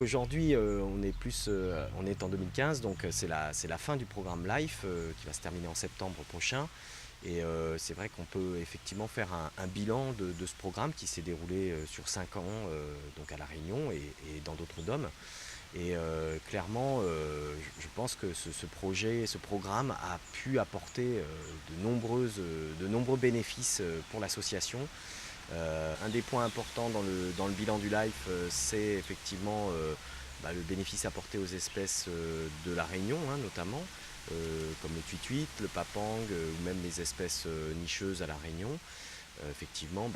Aujourd'hui, on est en 2015, donc c'est la fin du programme LIFE qui va se terminer en septembre prochain. Et c'est vrai qu'on peut effectivement faire un bilan de ce programme qui s'est déroulé sur 5 ans, donc à La Réunion et dans d'autres DOM. Et clairement, je pense que ce projet, ce programme a pu apporter de nombreux bénéfices pour l'association. Un des points importants dans le bilan du LIFE, c'est effectivement le bénéfice apporté aux espèces de la Réunion, hein, notamment, comme le tuituit, le papang, ou même les espèces nicheuses à la Réunion. Effectivement,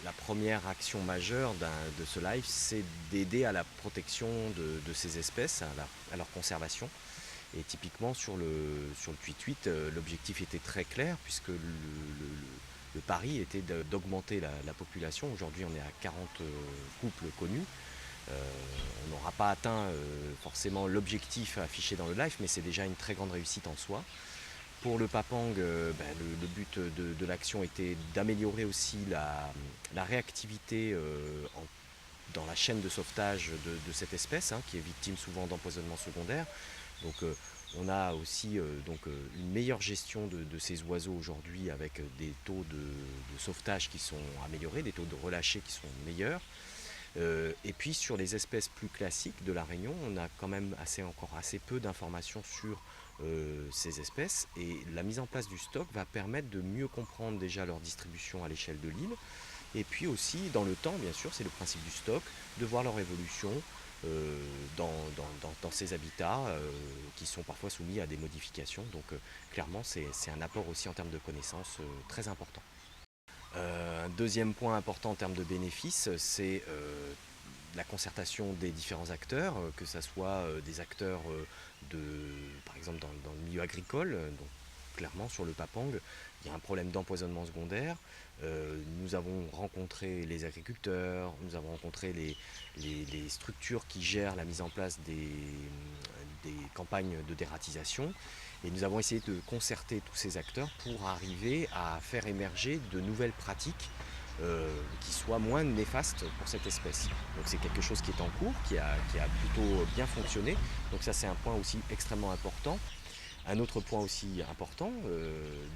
la première action majeure de ce LIFE, c'est d'aider à la protection de ces espèces, à leur conservation. Et typiquement sur le tuituit, l'objectif était très clair puisque le pari était d'augmenter la population. Aujourd'hui, on est à 40 couples connus. On n'aura pas atteint forcément l'objectif affiché dans le live, mais c'est déjà une très grande réussite en soi. Pour le papang, le but de l'action était d'améliorer aussi la réactivité dans la chaîne de sauvetage de cette espèce, hein, qui est victime souvent d'empoisonnement secondaire. Donc on a aussi une meilleure gestion de ces oiseaux aujourd'hui avec des taux de sauvetage qui sont améliorés, des taux de relâché qui sont meilleurs. Et puis sur les espèces plus classiques de la Réunion, on a quand même encore assez peu d'informations sur ces espèces, et la mise en place du stock va permettre de mieux comprendre déjà leur distribution à l'échelle de l'île, et puis aussi dans le temps, bien sûr, c'est le principe du stock, de voir leur évolution dans ces habitats qui sont parfois soumis à des modifications. Donc clairement, c'est un apport aussi en termes de connaissances très important. Un deuxième point important en termes de bénéfices, c'est la concertation des différents acteurs, que ce soit des acteurs par exemple dans le milieu agricole. Donc clairement sur le papang, il y a un problème d'empoisonnement secondaire. Nous avons rencontré les agriculteurs, nous avons rencontré les structures qui gèrent la mise en place des campagnes de dératisation. Et nous avons essayé de concerter tous ces acteurs pour arriver à faire émerger de nouvelles pratiques qui soient moins néfastes pour cette espèce. Donc c'est quelque chose qui est en cours, qui a plutôt bien fonctionné. Donc ça c'est un point aussi extrêmement important. Un autre point aussi important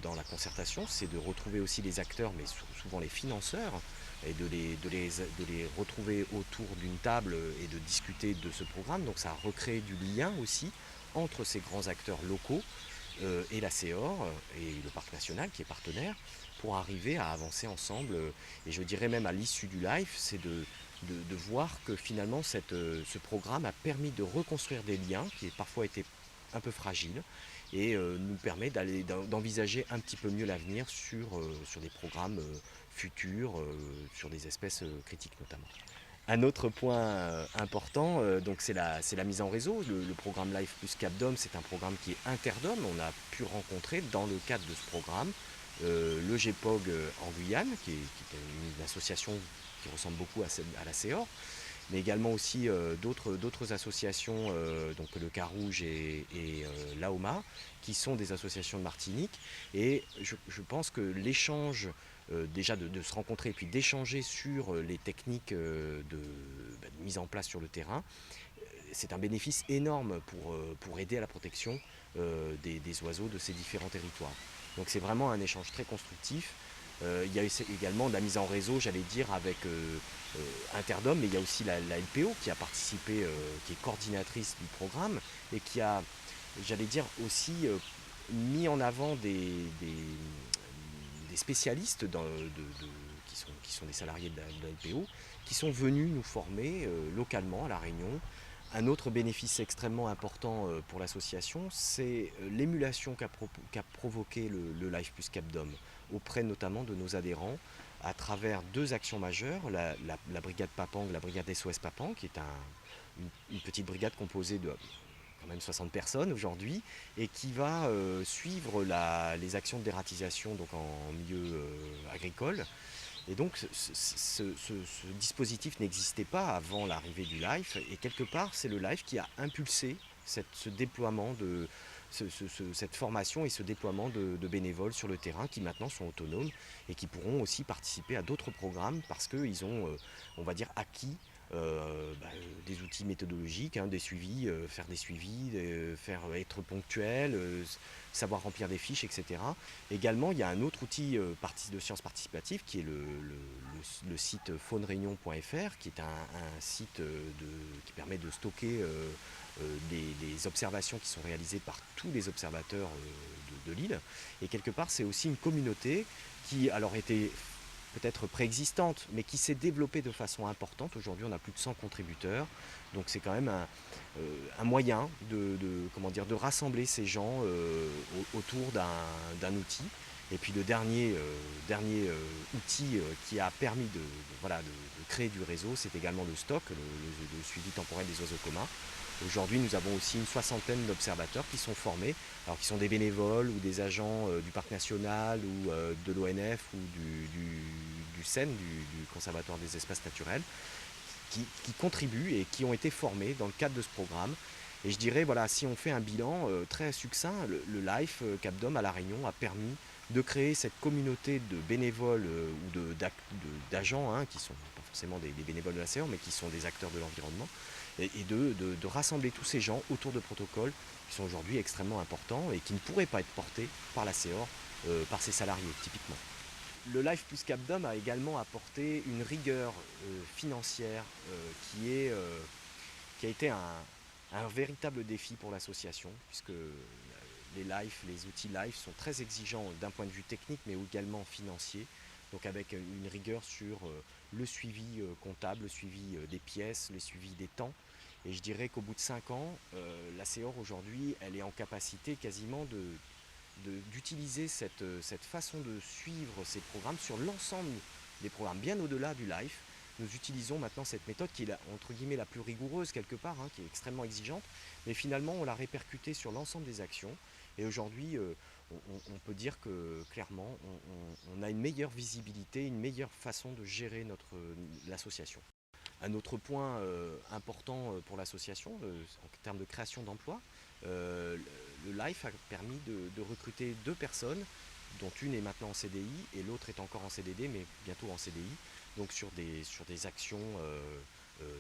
dans la concertation, c'est de retrouver aussi les acteurs, mais souvent les financeurs, et de les retrouver autour d'une table et de discuter de ce programme. Donc ça a recréé du lien aussi entre ces grands acteurs locaux et la CEOR et le parc national qui est partenaire, pour arriver à avancer ensemble. Et je dirais même à l'issue du live, c'est de voir que finalement ce programme a permis de reconstruire des liens qui parfois étaient un peu fragiles, et nous permet d'envisager un petit peu mieux l'avenir sur des programmes futurs, sur des espèces critiques notamment. Un autre point important, donc c'est la mise en réseau. Le programme Life plus CapDom, c'est un programme qui est interdom. On a pu rencontrer dans le cadre de ce programme le GEPOG en Guyane, qui est une association qui ressemble beaucoup à la CEOR, mais également aussi d'autres associations, donc le Carouge et l'AOMA, qui sont des associations de Martinique. Et je pense que l'échange, déjà de se rencontrer et puis d'échanger sur les techniques de mise en place sur le terrain, c'est un bénéfice énorme pour aider à la protection des oiseaux de ces différents territoires. Donc c'est vraiment un échange très constructif. Il y a également de la mise en réseau, j'allais dire, avec Interdom, mais il y a aussi la LPO qui a participé, qui est coordinatrice du programme, et qui a, j'allais dire, aussi mis en avant des spécialistes qui sont des salariés de la LPO, qui sont venus nous former localement à La Réunion. Un autre bénéfice extrêmement important pour l'association, c'est l'émulation qu'a provoqué le Life plus CapDom auprès notamment de nos adhérents à travers deux actions majeures, la brigade Papang, la brigade SOS Papang, qui est une petite brigade composée de quand même 60 personnes aujourd'hui, et qui va suivre les actions de dératisation donc en milieu agricole. Et donc ce dispositif n'existait pas avant l'arrivée du LIFE, et quelque part c'est le LIFE qui a impulsé ce déploiement cette formation et ce déploiement de bénévoles sur le terrain, qui maintenant sont autonomes et qui pourront aussi participer à d'autres programmes parce qu'ils ont, on va dire, acquis des outils méthodologiques, hein, des suivis, faire des suivis, faire être ponctuel, savoir remplir des fiches, etc. Également, il y a un autre outil de sciences participatives qui est le site fauneréunion.fr, qui est un site qui permet de stocker des observations qui sont réalisées par tous les observateurs de l'île. Et quelque part, c'est aussi une communauté qui alors était peut-être préexistante, mais qui s'est développée de façon importante. Aujourd'hui, on a plus de 100 contributeurs, donc c'est quand même un moyen comment dire, de rassembler ces gens autour d'un outil. Et puis le dernier outil qui a permis voilà, de créer du réseau, c'est également le stock, le suivi temporel des oiseaux communs. Aujourd'hui, nous avons aussi une soixantaine d'observateurs qui sont formés, alors qui sont des bénévoles ou des agents du parc national ou de l'ONF ou du CEN, du Conservatoire des espaces naturels, qui contribuent et qui ont été formés dans le cadre de ce programme. Et je dirais, voilà, si on fait un bilan très succinct, le LIFE Cap d'Homme à La Réunion a permis de créer cette communauté de bénévoles ou d'agents, hein, qui ne sont pas forcément des bénévoles de la CEOR, mais qui sont des acteurs de l'environnement, et de rassembler tous ces gens autour de protocoles qui sont aujourd'hui extrêmement importants et qui ne pourraient pas être portés par la CEOR, par ses salariés, typiquement. Le Life plus Cap d'Homme a également apporté une rigueur financière qui a été un véritable défi pour l'association, puisque les outils Life sont très exigeants d'un point de vue technique, mais également financier. Donc avec une rigueur sur le suivi comptable, le suivi des pièces, le suivi des temps. Et je dirais qu'au bout de 5 ans, la CEOR aujourd'hui, elle est en capacité quasiment d'utiliser cette façon de suivre ces programmes sur l'ensemble des programmes, bien au-delà du live. Nous utilisons maintenant cette méthode qui est entre guillemets la plus rigoureuse quelque part, hein, qui est extrêmement exigeante, mais finalement on l'a répercutée sur l'ensemble des actions. Et aujourd'hui, on peut dire que clairement, on a une meilleure visibilité, une meilleure façon de gérer l'association. Un autre point important pour l'association, en termes de création d'emplois, le LIFE a permis de recruter 2 personnes, dont une est maintenant en CDI et l'autre est encore en CDD, mais bientôt en CDI, donc sur des actions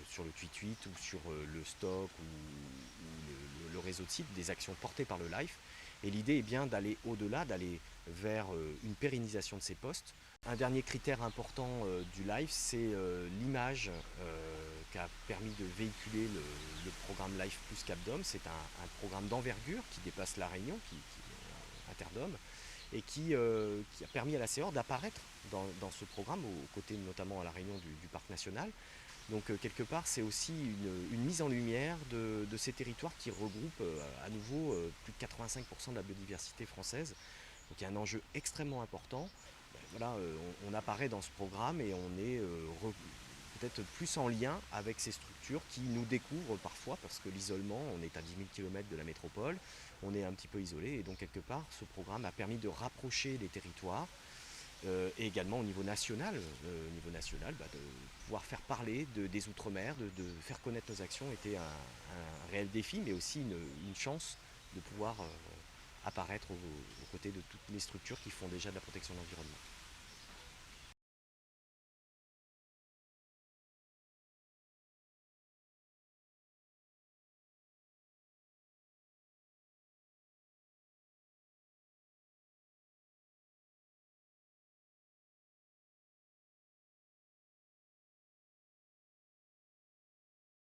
sur le tweet ou sur le stock ou le réseau de sites, des actions portées par le LIFE. Et l'idée est bien d'aller au-delà, d'aller vers une pérennisation de ces postes. Un dernier critère important du live, c'est l'image qu'a permis de véhiculer le programme Live plus Cap d'Homme. C'est un programme d'envergure qui dépasse la Réunion, qui est Interdome, et qui a permis à la CEOR d'apparaître dans ce programme, aux côtés notamment à la Réunion du Parc National. Donc quelque part, c'est aussi une mise en lumière de ces territoires qui regroupent à nouveau plus de 85% de la biodiversité française. Donc il y a un enjeu extrêmement important. Voilà, on apparaît dans ce programme et on est peut-être plus en lien avec ces structures qui nous découvrent parfois, parce que l'isolement, on est à 10 000 km de la métropole, on est un petit peu isolé, et donc quelque part ce programme a permis de rapprocher les territoires. Et également au niveau national, de pouvoir faire parler des Outre-mer, de faire connaître nos actions était un réel défi, mais aussi une chance de pouvoir apparaître aux côtés de toutes les structures qui font déjà de la protection de l'environnement.